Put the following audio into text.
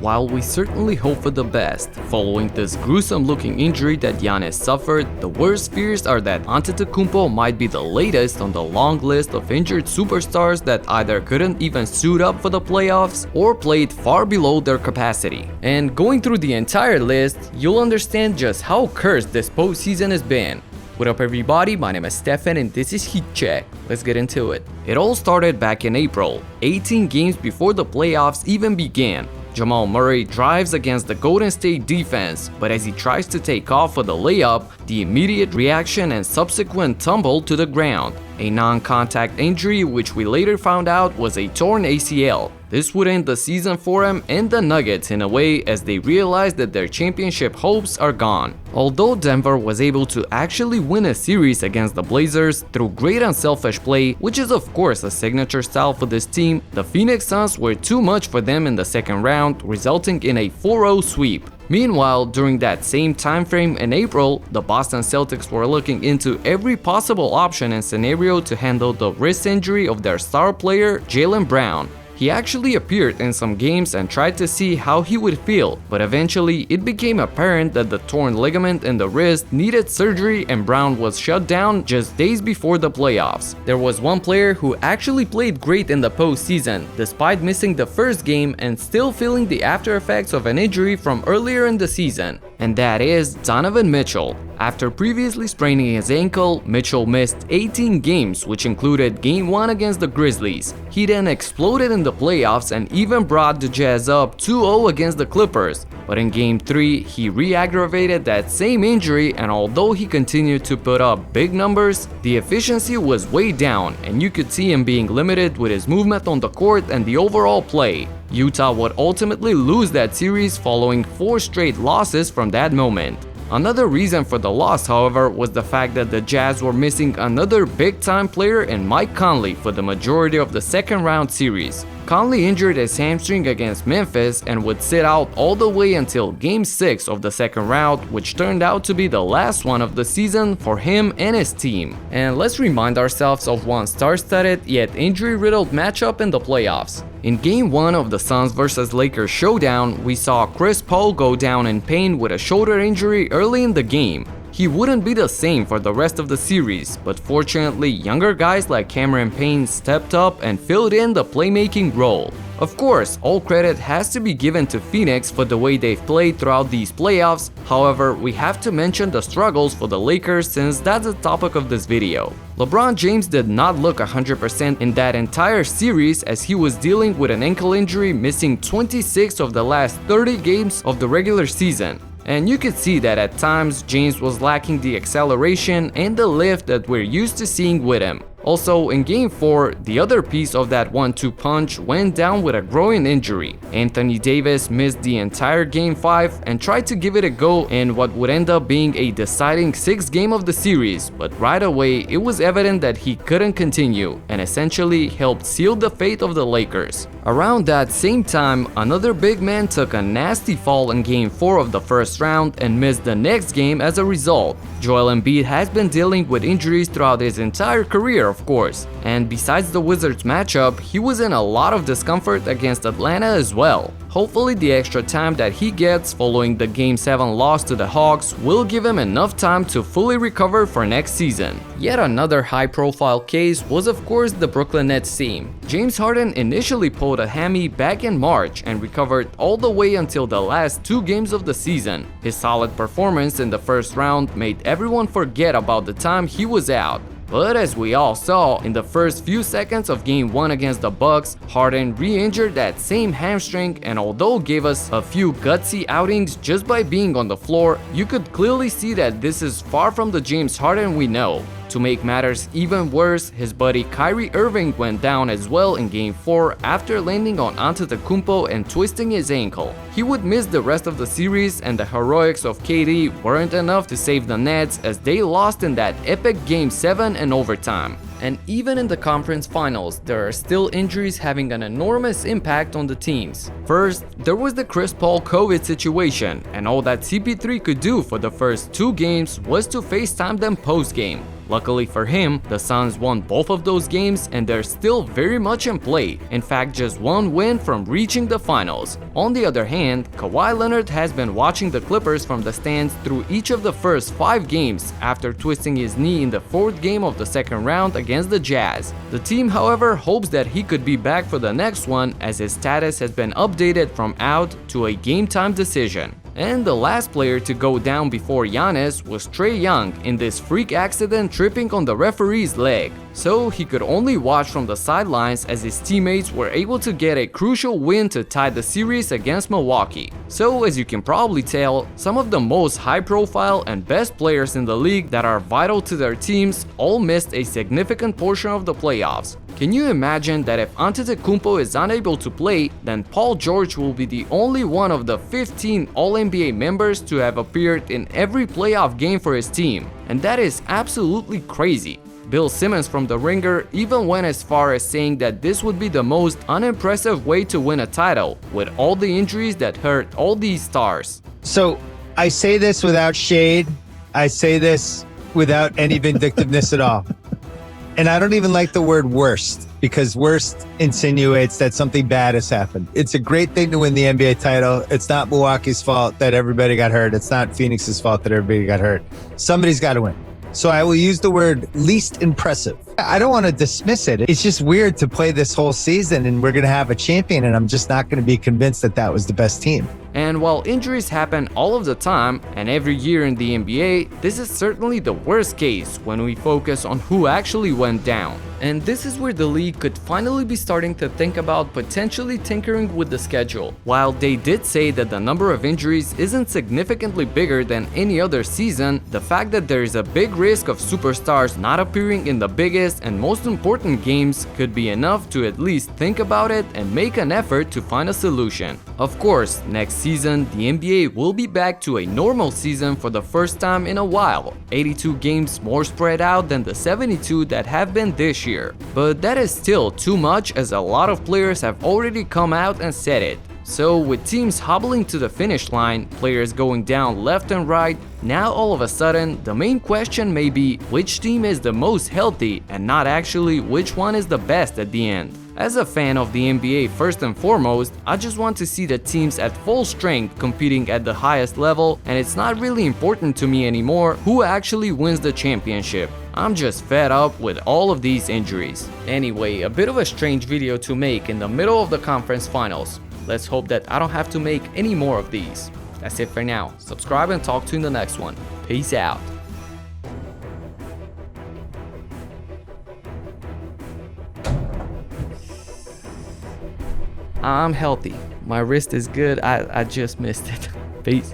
while we certainly hope for the best, following this gruesome looking injury that Giannis suffered, the worst fears are that Antetokounmpo might be the latest on the long list of injured superstars that either couldn't even suit up for the playoffs or played far below their capacity. And going through the entire list, you'll understand just how cursed this postseason has been. What up everybody, my name is Stefan and this is Heat Check. Let's get into it. It all started back in April, 18 games before the playoffs even began. Jamal Murray drives against the Golden State defense, but as he tries to take off for the layup, the immediate reaction and subsequent tumble to the ground. A non-contact injury which we later found out was a torn ACL. This would end the season for him and the Nuggets in a way, as they realized that their championship hopes are gone. Although Denver was able to actually win a series against the Blazers through great unselfish play, which is of course a signature style for this team, the Phoenix Suns were too much for them in the second round, resulting in a 4-0 sweep. Meanwhile, during that same time frame in April, the Boston Celtics were looking into every possible option and scenario to handle the wrist injury of their star player, Jaylen Brown. He actually appeared in some games and tried to see how he would feel, but eventually it became apparent that the torn ligament in the wrist needed surgery and Brown was shut down just days before the playoffs. There was one player who actually played great in the postseason, despite missing the first game and still feeling the after effects of an injury from earlier in the season, and that is Donovan Mitchell. After previously spraining his ankle, Mitchell missed 18 games, which included Game 1 against the Grizzlies. He then exploded in the playoffs and even brought the Jazz up 2-0 against the Clippers. But in Game 3, he re-aggravated that same injury, and although he continued to put up big numbers, the efficiency was way down and you could see him being limited with his movement on the court and the overall play. Utah would ultimately lose that series following 4 straight losses from that moment. Another reason for the loss, however, was the fact that the Jazz were missing another big-time player in Mike Conley for the majority of the second round series. Conley injured his hamstring against Memphis and would sit out all the way until Game 6 of the second round, which turned out to be the last one of the season for him and his team. And let's remind ourselves of one star-studded yet injury-riddled matchup in the playoffs. In Game 1 of the Suns vs Lakers showdown, we saw Chris Paul go down in pain with a shoulder injury early in the game. He wouldn't be the same for the rest of the series, but fortunately younger guys like Cameron Payne stepped up and filled in the playmaking role. Of course, all credit has to be given to Phoenix for the way they've played throughout these playoffs. However, we have to mention the struggles for the Lakers since that's the topic of this video. LeBron James did not look 100% in that entire series, as he was dealing with an ankle injury, missing 26 of the last 30 games of the regular season. And you could see that at times James was lacking the acceleration and the lift that we're used to seeing with him. Also, in Game 4, the other piece of that 1-2 punch went down with a groin injury. Anthony Davis missed the entire Game 5 and tried to give it a go in what would end up being a deciding 6th game of the series, but right away it was evident that he couldn't continue and essentially helped seal the fate of the Lakers. Around that same time, another big man took a nasty fall in Game 4 of the first round and missed the next game as a result. Joel Embiid has been dealing with injuries throughout his entire career, of course, and besides the Wizards matchup, he was in a lot of discomfort against Atlanta as well. Hopefully the extra time that he gets following the Game 7 loss to the Hawks will give him enough time to fully recover for next season. Yet another high-profile case was of course the Brooklyn Nets team. James Harden initially pulled a hammy back in March and recovered all the way until the last 2 games of the season. His solid performance in the first round made everyone forget about the time he was out. But as we all saw, in the first few seconds of Game 1 against the Bucks, Harden re-injured that same hamstring, and although gave us a few gutsy outings just by being on the floor, you could clearly see that this is far from the James Harden we know. To make matters even worse, his buddy Kyrie Irving went down as well in Game 4 after landing on Antetokounmpo and twisting his ankle. He would miss the rest of the series, and the heroics of KD weren't enough to save the Nets as they lost in that epic Game 7 in overtime. And even in the conference finals, there are still injuries having an enormous impact on the teams. First, there was the Chris Paul COVID situation, and all that CP3 could do for the first 2 games was to FaceTime them post-game. Luckily for him, the Suns won both of those games and they're still very much in play, in fact just one win from reaching the finals. On the other hand, Kawhi Leonard has been watching the Clippers from the stands through each of the first 5 games after twisting his knee in the 4th game of the second round against the Jazz. The team, however, hopes that he could be back for the next one as his status has been updated from out to a game-time decision. And the last player to go down before Giannis was Trae Young in this freak accident tripping on the referee's leg. So he could only watch from the sidelines as his teammates were able to get a crucial win to tie the series against Milwaukee. So as you can probably tell, some of the most high-profile and best players in the league that are vital to their teams all missed a significant portion of the playoffs. Can you imagine that if Antetokounmpo is unable to play, then Paul George will be the only one of the 15 All-NBA members to have appeared in every playoff game for his team? And that is absolutely crazy. Bill Simmons from The Ringer even went as far as saying that this would be the most unimpressive way to win a title, with all the injuries that hurt all these stars. So I say this without shade. I say this without any vindictiveness at all. And I don't even like the word worst, because worst insinuates that something bad has happened. It's a great thing to win the NBA title. It's not Milwaukee's fault that everybody got hurt. It's not Phoenix's fault that everybody got hurt. Somebody's got to win. So I will use the word least impressive. I don't want to dismiss it. It's just weird to play this whole season and we're going to have a champion and I'm just not going to be convinced that that was the best team. And while injuries happen all of the time and every year in the NBA, this is certainly the worst case when we focus on who actually went down. And this is where the league could finally be starting to think about potentially tinkering with the schedule. While they did say that the number of injuries isn't significantly bigger than any other season, the fact that there is a big risk of superstars not appearing in the biggest and most important games could be enough to at least think about it and make an effort to find a solution. Of course, next season, the NBA will be back to a normal season for the first time in a while, 82 games more spread out than the 72 that have been this year. But that is still too much, as a lot of players have already come out and said it. So with teams hobbling to the finish line, players going down left and right, now all of a sudden the main question may be which team is the most healthy and not actually which one is the best at the end. As a fan of the NBA first and foremost, I just want to see the teams at full strength competing at the highest level, and it's not really important to me anymore who actually wins the championship. I'm just fed up with all of these injuries. Anyway, a bit of a strange video to make in the middle of the conference finals. Let's hope that I don't have to make any more of these. That's it for now. Subscribe and talk to you in the next one. Peace out. I'm healthy. My wrist is good. I just missed it. Peace.